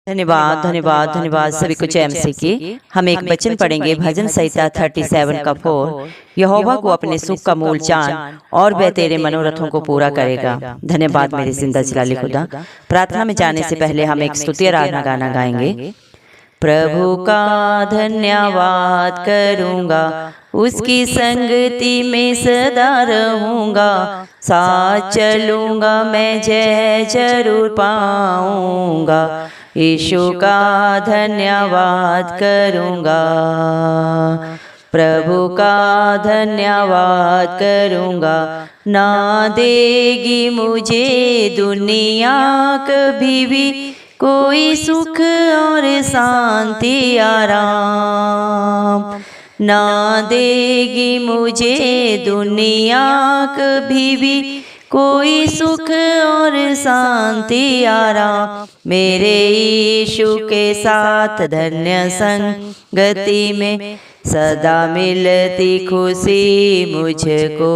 धन्यवाद धन्यवाद धन्यवाद सभी को एमसी की। हम एक वचन पढ़ेंगे भजन संहिता 37 का 4। यहोवा को अपने सुख का मूल जान और वह तेरे मनोरथों को पूरा करेगा। धन्यवाद मेरे जिंदा जलाली खुदा। प्रार्थना में जाने से पहले हम एक स्तुति आराधना गाना गाएंगे। प्रभु का धन्यवाद करूंगा, उसकी संगति में सदा रहूंगा, साथ चलूंगा मैं जय जरूर पाऊंगा। यीशु का धन्यवाद करूंगा, प्रभु का धन्यवाद करूंगा। ना देगी मुझे दुनिया कभी भी कोई सुख और शांति आराम, ना देगी मुझे दुनिया कभी भी कोई सुख और शांति आराम। मेरे यीशु के साथ धन्य संगति में सदा मिलती खुशी मुझको।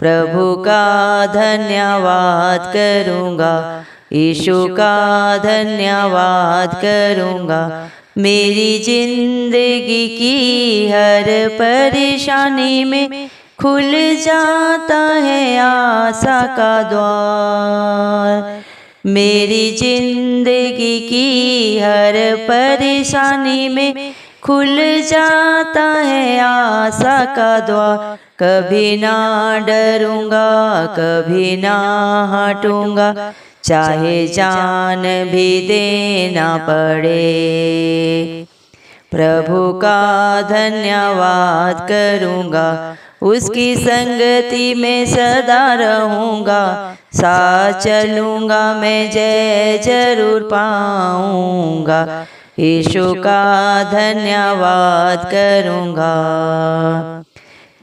प्रभु का धन्यवाद करूंगा, यीशु का धन्यवाद करूंगा। मेरी जिंदगी की हर परेशानी में खुल जाता है आशा का द्वार। मेरी जिंदगी की हर परेशानी में खुल जाता है आशा का द्वार। कभी ना डरूंगा, कभी ना हटूंगा, चाहे जान भी देना पड़े। प्रभु का धन्यवाद करूंगा, उसकी संगति में सदा रहूंगा, साथ चलूंगा मैं जय जरूर पाऊंगा। यीशु का धन्यवाद करूंगा।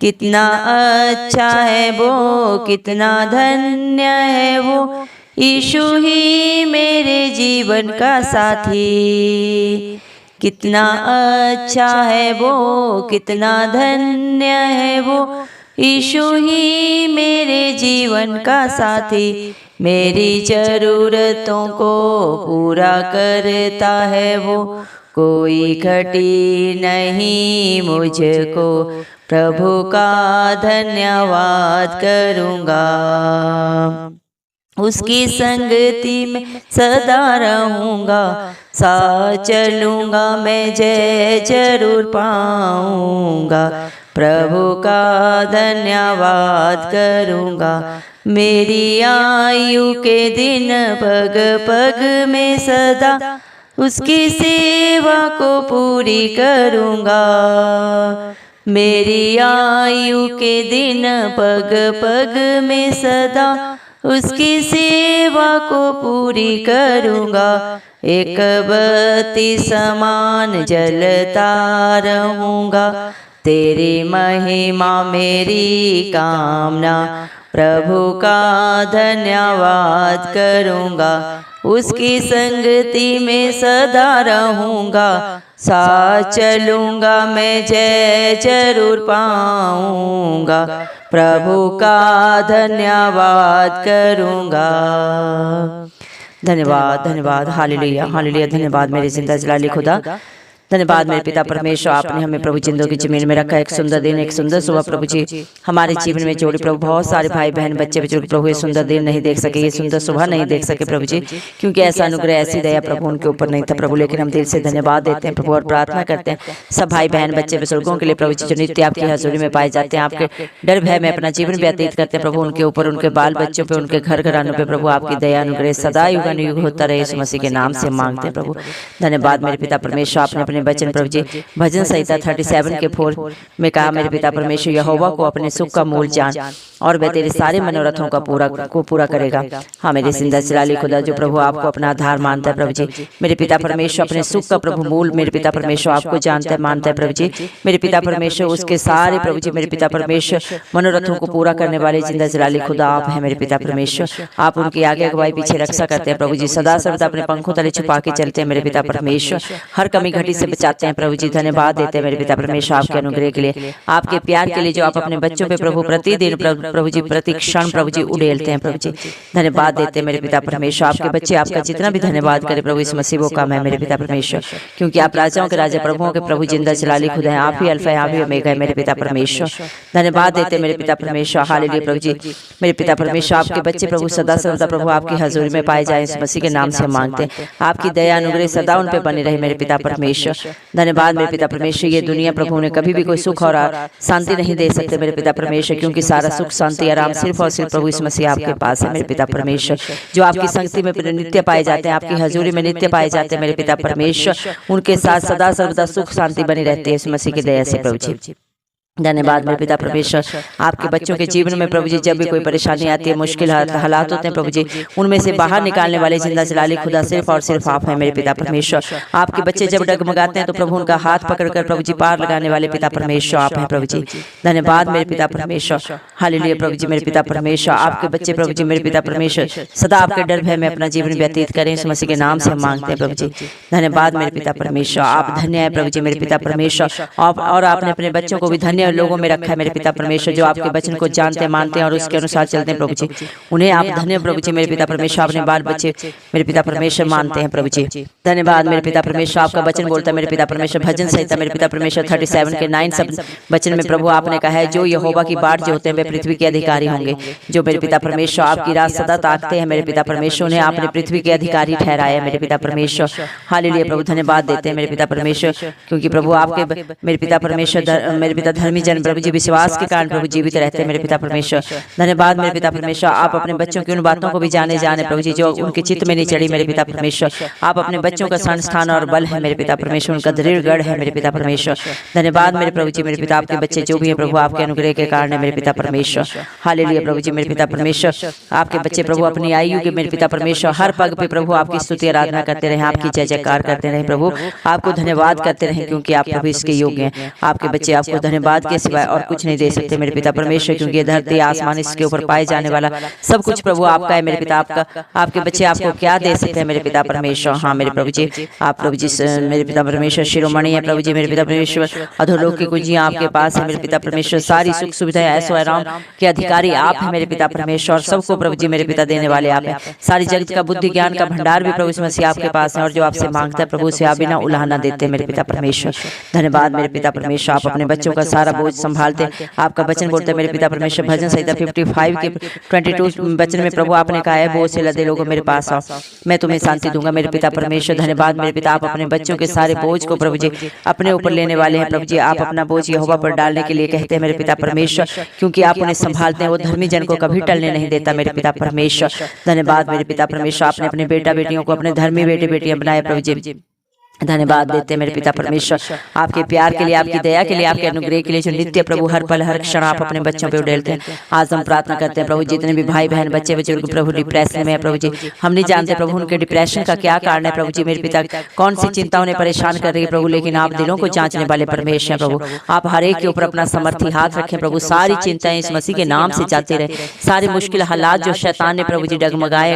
कितना अच्छा है वो, कितना धन्य है वो, यीशु ही मेरे जीवन का साथी। कितना अच्छा है वो, कितना धन्य है वो, यीशु ही मेरे जीवन का साथी। मेरी जरूरतों को पूरा करता है वो, कोई घटी नहीं मुझको। प्रभु का धन्यवाद करूंगा, उसकी संगति में सदा रहूंगा, साथ चलूंगा मैं जय जरूर पाऊंगा। प्रभु का धन्यवाद करूंगा। मेरी आयु के दिन पग पग में सदा उसकी सेवा को पूरी करूंगा। मेरी आयु के दिन पग पग में सदा उसकी सेवा को पूरी करूंगा। एक बत्ती समान जलता रहूंगा, तेरी महिमा मेरी कामना। प्रभु का धन्यवाद करूंगा, उसकी संगति में सदा रहूंगा, साथ चलूंगा मैं जय जरूर पाऊंगा। प्रभु का धन्यवाद करूंगा। धन्यवाद धन्यवाद, हालेलुया हालेलुया। धन्यवाद मेरे जिंदा जलाली खुदा। धन्यवाद मेरे पिता परमेश्वर, आपने हमें प्रभु जिंदों की जमीन में रखा। एक सुंदर दिन, एक सुंदर सुबह प्रभु जी हमारे जीवन में जोड़ी। प्रभु बहुत सारे भाई बहन बच्चे बुजुर्ग प्रभु ये सुंदर दिन नहीं देख सके, ये सुंदर सुबह नहीं देख सके प्रभु जी, क्योंकि ऐसा अनुग्रह ऐसी दया प्रभु उनके ऊपर नहीं था प्रभु। लेकिन हम दिल से धन्यवाद देते हैं प्रभु और प्रार्थना करते हैं सब भाई बहन बच्चे बुजुर्गों के लिए प्रभु जी, जो नित्य आपकी हजूरी में पाए जाते हैं, आपके डर भय में अपना जीवन व्यतीत करते हैं प्रभु। उनके ऊपर, उनके बाल बच्चों पे, उनके घर घरानों पे प्रभु आपकी दया अनुग्रह सदा युगानुयुग होता रहे। यीशु मसीह के नाम से मांगते हैं प्रभु। धन्यवाद मेरे पिता परमेश्वर, आपने अपने वचन प्रभु जी भजन संहिता 37 के 4 में कहा, मेरे पिता परमेश्वर यहोवा को अपने सुख का मूल जान और वह तेरे सारे मनोरथों का पूरा करेगा। हाँ मेरे जिंदा जलाली खुदा, जो प्रभु आपको अपना आधार मानता है प्रभु जी, मेरे पिता परमेश्वर अपने सुख का प्रभु मूल मेरे पिता परमेश्वर आपको जानता है, मानता है प्रभु जी। मेरे पिता परमेश्वर उसके सारे प्रभु जी मेरे पिता परमेश्वर मनोरथों को पूरा करने वाले जिंदा जलाली खुदा आप है मेरे पिता परमेश्वर। आप उनकी आगे अगुवाई पीछे रक्षा करते हैं प्रभु जी, सदा सर्वदा अपने पंखों तले छुपा के चलते हैं मेरे पिता परमेश्वर। हर कमी घटी से से बचाते हैं प्रभु जी। धन्यवाद देते हैं मेरे पिता परमेश्वर आपके अनुग्रह के लिए, आपके प्यार के लिए जो आप अपने बच्चों पे प्रभु प्रतिदिन प्रभु जी प्रति क्षण प्रभु जी उड़ेलते हैं प्रभु जी। धन्यवाद देते हैं मेरे पिता परमेश्वर आपके बच्चे आपका जितना भी धन्यवाद करे प्रभु इस मसीबों का मैं मेरे पिता परमेश्वर, क्योंकि आप राजाओं के राजा प्रभुओं के प्रभु जिंदा जलाली खुदा है, आप ही अल्फा है आप ही ओमेगा है मेरे पिता परमेश्वर। धन्यवाद देते मेरे पिता परमेश्वर हालेलुया प्रभु जी। मेरे पिता परमेश्वर आपके बच्चे प्रभु सदा सर्वदा प्रभु आपकी हजूरी में पाए जाए इस मसीह के नाम से हम मांगते हैं, आपकी दया अनुग्रह सदा उन पे बने रहे मेरे पिता परमेश्वर। धन्यवाद मेरे पिता परमेश्वर। ये दुनिया प्रभु ने कभी भी कोई सुख और शांति नहीं दे सकते मेरे पिता परमेश्वर, क्योंकि सारा सुख शांति आराम सिर्फ और सिर्फ प्रभु इस मसीह आपके पास है मेरे पिता परमेश्वर। जो आपकी संगति में नित्य पाए जाते हैं, आपकी हजूरी में नित्य पाए जाते हैं मेरे पिता परमेश्वर, उनके साथ सदा सर्वदा सुख शांति बनी रहती है इस मसीह की दया से प्रभु जी। धन्यवाद मेरे पिता परमेश्वर आपके बच्चों के जीवन में प्रभु जी जब भी कोई परेशानी आती है, मुश्किल हालात होते हैं प्रभु जी, उनमें से बाहर निकालने वाले जिंदा जलाली खुदा सिर्फ और सिर्फ आप हैं मेरे पिता परमेश्वर। आपके बच्चे जब डगमगाते हैं तो प्रभु उनका हाथ पकड़कर प्रभु जी पार लगाने वाले पिता परमेश्वर आप हैं प्रभु जी। धन्यवाद मेरे पिता परमेश्वर हालेलुया प्रभु जी। मेरे पिता परमेश्वर आपके बच्चे प्रभु जी मेरे पिता परमेश्वर सदा आपके डर भय में अपना जीवन व्यतीत करें इस मसीह के नाम से हम मांगते हैं प्रभु जी। धन्यवाद मेरे पिता परमेश्वर आप धन्य है प्रभु जी मेरे पिता परमेश्वर, और आपने अपने बच्चों को भी धन्य लोगों में रखा है मेरे पिता परमेश्वर, जो आपके वचन को जानते मानते हैं और उसके अनुसार चलते हैं प्रभु जी। उन्हें आप धन्य प्रभु जी मेरे पिता परमेश्वर, अपने बाल बच्चे मेरे पिता परमेश्वर मानते हैं प्रभु जी। धन्यवाद मेरे पिता परमेश्वर आपका वचन बोलता है मेरे पिता परमेश्वर भजन संहिता मेरे पिता परमेश्वर 37 के 9 सब वचन में प्रभु आपने कहा है, जो यहोवा की बाट जोते हैं वे पृथ्वी के अधिकारी होंगे। जो मेरे पिता परमेश्वर आपकी राह सदा ताकते हैं मेरे पिता परमेश्वर, उन्हें आपने पृथ्वी के अधिकारी ठहराया मेरे पिता परमेश्वर हालेलुया प्रभु। धन्यवाद देते हैं मेरे पिता परमेश्वर, क्योंकि प्रभु आपके मेरे पिता परमेश्वर मेरे पिता धर्मी जन प्रभु जी विश्वास के कारण प्रभु जीवित रहते हैं मेरे पिता परमेश्वर। धन्यवाद मेरे पिता परमेश्वर आप अपने बच्चों की उन बातों को भी जाने प्रभु जी जो उनके चित्त में नहीं चढ़ी मेरे पिता परमेश्वर। आप अपने बच्चों का संस्थान और बल है मेरे पिता परमेश्वर, उनका दृढ़ गढ़ है मेरे पिता परमेश्वर। धन्यवाद मेरे प्रभु जी मेरे पिता आपके बच्चे जो भी है प्रभु आपके अनुग्रह के कारण है मेरे पिता परमेश्वर हालेलुया प्रभु जी। मेरे पिता परमेश्वर आपके बच्चे प्रभु अपनी आयु के मेरे पिता परमेश्वर हर पग पे प्रभु आपकी स्तुति आराधना करते रहे, आपकी जय जयकार करते रहे प्रभु, आपको धन्यवाद करते रहे क्योंकि आप प्रभु इसके योग्य हैं। आपके बच्चे आपको धन्यवाद के सिवाय और कुछ नहीं दे सकते मेरे पिता परमेश्वर, क्योंकि धरती आसमान इसके ऊपर पाए जाने वाला सब कुछ प्रभु आपका है मेरे पिता। आपका आपके बच्चे आपको क्या दे सकते हैं मेरे पिता परमेश्वर। हाँ मेरे प्रभु जी आप प्रभु जी मेरे पिता परमेश्वर शिरोमणि है प्रभु जी मेरे पिता परमेश्वर, अधोलोक की कुंजियां आपके पास है मेरे पिता परमेश्वर, सारी सुख सुविधाएं ऐसो आराम के अधिकारी आप है मेरे पिता परमेश्वर, सबको प्रभु जी मेरे पिता देने वाले आप है। सारी जगत का बुद्धि ज्ञान का भंडार भी प्रभु मसीह आपके पास है, और जो आपसे मांगता है प्रभु से आप बिना उलाहना देते मेरे पिता परमेश्वर। धन्यवाद मेरे पिता परमेश्वर आप अपने बच्चों का सारा बोझ संभालते। आपका वचन बोलते हैं मेरे पिता परमेश्वर भजन संहिता 55 के 22 वचन में प्रभु आपने कहा है, बोझ से लदे लोगों मेरे पास आओ मैं तुम्हें शांति दूंगा मेरे पिता परमेश्वर। धन्यवाद मेरे पिता आप अपने बच्चों के सारे बोझ को प्रभु जी अपने ऊपर लेने वाले हैं प्रभु जी। आप अपना बोझ यहोवा पर डालने के लिए कहते हैं मेरे पिता परमेश्वर, क्योंकि आप उन्हें संभालते हैं, वो धर्मी जन को कभी टलने नहीं देता मेरे पिता परमेश्वर। धन्यवाद मेरे पिता परमेश्वर आपने अपने बेटा बेटियों को अपने धर्मी बेटे बेटियां बनाए प्रभु जी। धन्यवाद देते हैं मेरे पिता परमेश्वर आपके प्यार के लिए, आपकी दया के लिए, आपके अनुग्रह के लिए जो नित्य प्रभु हर पल हर क्षण आप अपने बच्चों पे उड़ेलते हैं। आज हम प्रार्थना करते हैं प्रभु जितने भी भाई बहन बच्चे बुजुर्ग प्रभु डिप्रेशन में है प्रभु जी, हम नहीं जानते प्रभु उनके डिप्रेशन का क्या कारण है प्रभु जी मेरे पिता, कौन सी चिंता उन्हें परेशान कर रही है प्रभु, लेकिन आप दिलों को जांचने वाले परमेश्वर हैं प्रभु। आप हर एक के ऊपर अपना समर्थी हाथ रखें प्रभु, सारी चिंताएं इस मसीह के नाम से जाती रहे, सारी मुश्किल हालात जो शैतान ने प्रभु जी डगमगाए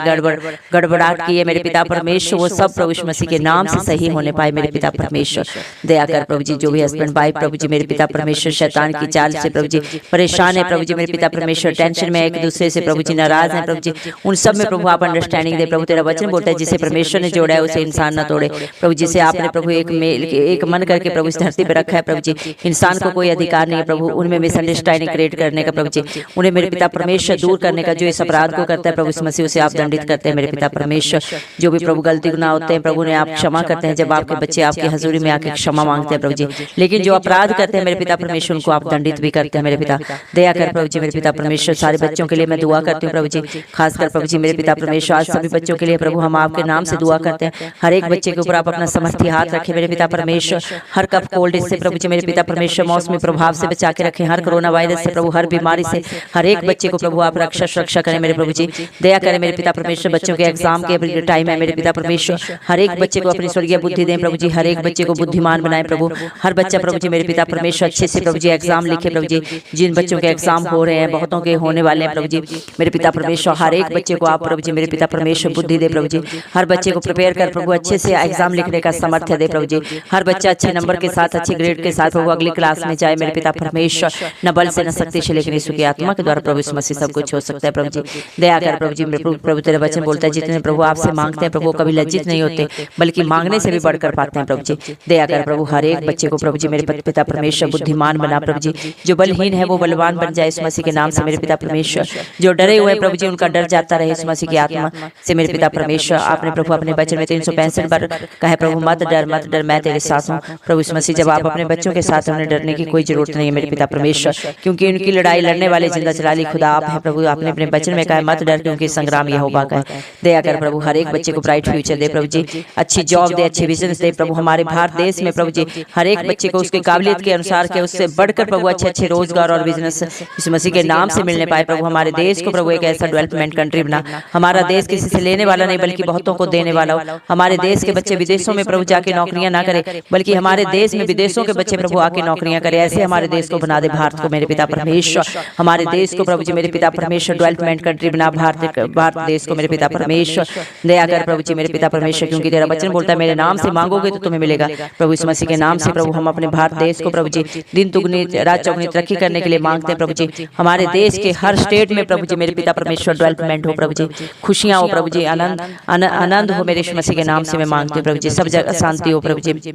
गड़बड़ाहट की है मेरे पिता परमेश्वर, वो सब प्रभु मसीह के नाम से सही होने पाए मेरे पिता परमेश्वर। दया कर प्रभु जी जो भी हस्बैंड वाइफ प्रभु जी मेरे पिता परमेश्वर शैतान की चाल से प्रभु जी परेशान है प्रभु जी मेरे पिता परमेश्वर, टेंशन में एक दूसरे से प्रभु जी नाराज है प्रभु जी, उन सब में प्रभु आप अंडरस्टैंडिंग दे प्रभु। तेरा वचन बोलता है जिसे परमेश्वर ने जोड़ा है उसे इंसान न तोड़े प्रभु, जिसे आपने प्रभु एक मन करके प्रभु इस धरती पर रखा है प्रभु जी, इंसान को कोई अधिकार नहीं है प्रभु उनमें मिसअंडरस्टैंडिंग क्रिएट करने का प्रभु जी, उन्हें मेरे पिता परमेश्वर दूर करने का। जो इस अपराध को करता है प्रभु इस मसीह से आप दंडित करते हैं मेरे पिता परमेश्वर। जो भी प्रभु गलती गुनाह होते हैं प्रभु ने आप क्षमा करते हैं, जब आपके बच्चे आपकी हजूरी में आके क्षमा मांगते हैं प्रभु जी, लेकिन जो अपराध करते हैं मेरे पिता परमेश्वर उनको आप दंडित भी करते हैं मेरे पिता। दया कर प्रभु जी मेरे पिता परमेश्वर, सारे बच्चों के लिए मैं दुआ करती हूँ प्रभु जी, खासकर प्रभु जी मेरे पिता परमेश्वर आज सभी बच्चों के लिए प्रभु हम आपके नाम से दुआ करते हैं। हर एक बच्चे के ऊपर आप अपना समर्थी हाथ रखें मेरे पिता परमेश्वर, हर कफ कोल्ड से प्रभु जी मेरे पिता परमेश्वर मौसमी प्रभाव से बचा के रखें, हर कोरोना वायरस से प्रभु हर बीमारी से हर एक बच्चे को प्रभु आप रक्षा सुरक्षा करें मेरे प्रभु जी। दया करें मेरे पिता परमेश्वर, बच्चों के एग्जाम के टाइम है मेरे पिता परमेश्वर, हर एक बच्चे को अपनी स्वर्गीय बुद्धि दें प्रभु जी, हर एक बच्चे को बुद्धिमान बनाए प्रभु। हर बच्चा प्रभु जी मेरे पिता परमेश्वर अच्छे से प्रभु जी एग्जाम लिखे प्रभु जी। जिन बच्चों के एग्जाम हो रहे हैं, बहुतों के होने वाले हैं प्रभु जी मेरे पिता परमेश्वर, हर एक बच्चे को आप प्रभु जी मेरे पिता परमेश्वर बुद्धि दे प्रभु जी। हर बच्चे को प्रिपेयर कर प्रभु, अच्छे से एग्जाम लिखने का सामर्थ्य दे प्रभु जी। हर बच्चा अच्छे नंबर के साथ, अच्छे ग्रेड के साथ प्रभु अगली क्लास में जाए मेरे पिता परमेश्वर। न बल से न शक्ति से, लेकिन यीशु की आत्मा के द्वारा प्रभु इस मसीह सब कुछ हो सकता है प्रभु जी। दया कर प्रभु जी प्रभु तेरे वचन बोलता है जितने प्रभु आपसे मांगते हैं प्रभु कभी लज्जित नहीं होते, बल्कि मांगने से भी बढ़कर पाते हैं प्रभु जी। दया कर प्रभु हर एक बच्चे को प्रभु जी मेरे पिता परमेश्वर बुद्धिमान बना प्रभु जी। जो बलहीन है वो बलवान बन जाए इस मसीह के नाम से मेरे पिता परमेश्वर। जो डरे हुए प्रभु जी उनका डर जाता रहे इस मसीह की आत्मा से मेरे पिता परमेश्वर। आपने प्रभु अपने वचन में 365 बार कहा प्रभु मत डर मत डर, मैं तेरे साथ हूँ प्रभु इस मसीह। जब आप अपने बच्चों के साथ, उन्हें डरने की कोई जरूरत नहीं है मेरे पिता परमेश्वर, क्योंकि उनकी लड़ाई लड़ने वाले जिंदा जलाली खुदा आप है प्रभु। आपने अपने वचन में कहा मत डर, क्योंकि संग्राम यहोवा का है। दया कर प्रभु हर एक बच्चे को ब्राइट फ्यूचर दे प्रभु जी, अच्छी जॉब दे, अच्छे बिजनेस दे प्रभु। हमारे भारत देश में प्रभु जी हर एक बच्चे को उसके काबिलियत के अनुसार के उससे बढ़कर प्रभु अच्छे अच्छे रोजगार और बिजनेस इस मसीह के नाम से मिलने पाए प्रभु। हमारे देश को प्रभु एक ऐसा डेवलपमेंट कंट्री बना, हमारा देश किसी से लेने वाला नहीं बल्कि बहुतों को देने वाला हो। हमारे देश के बच्चे विदेशों में प्रभु जाके नौकरियां ना करें, बल्कि हमारे देश में विदेशों के बच्चे प्रभु आके नौकरियां करें। ऐसे हमारे देश को बना दे भारत को मेरे पिता परमेश्वर। हमारे देश को प्रभु जी मेरे पिता परमेश्वर डेवलपमेंट कंट्री बना भारत देश को मेरे पिता परमेश्वर। दया कर प्रभु जी मेरे पिता परमेश्वर, क्योंकि तेरा वचन बोलता है मेरे नाम से मांगोगे तो तुम्हें मिलेगा प्रभु। इस मसीह के नाम से प्रभु हम अपने भारत देश को प्रभु जी दिन दुगनी रात चौगुनी तरक्की करने के लिए मांगते हैं प्रभु जी। हमारे देश के हर स्टेट में प्रभु जी मेरे पिता परमेश्वर डेवलपमेंट हो प्रभु जी, खुशियां हो प्रभु जी, आनंद हो मेरे मसीह के नाम से मैं मांगती हूँ प्रभु जी। सब जगह शांति हो प्रभु जी,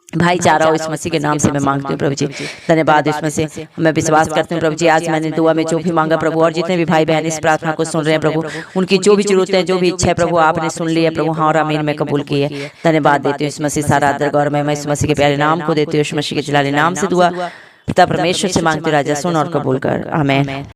भाईचारा हो इस मसीह के नाम से मैं मांगती हूँ प्रभु जी। धन्यवाद इस मसीह, मैं विश्वास करती हूँ प्रभु जी आज मैंने दुआ में जो भी मांगा प्रभु, और जितने भी भाई बहन इस प्रार्थना को सुन रहे हैं प्रभु, उनकी जो भी जरूरतें जो भी इच्छा है प्रभु आपने सुन ली है प्रभु। हाँ और आमीन में कबूल की है। धन्यवाद देती हूँ इस मसीह, सारा आदर गौर मैं इस मसीह के प्यारे नाम को देती हूँ। इस मसीह के जलाली नाम से दुआ पिता परमेश्वर से मांगती हूँ राजा, सुन और कबूल कर, आमीन।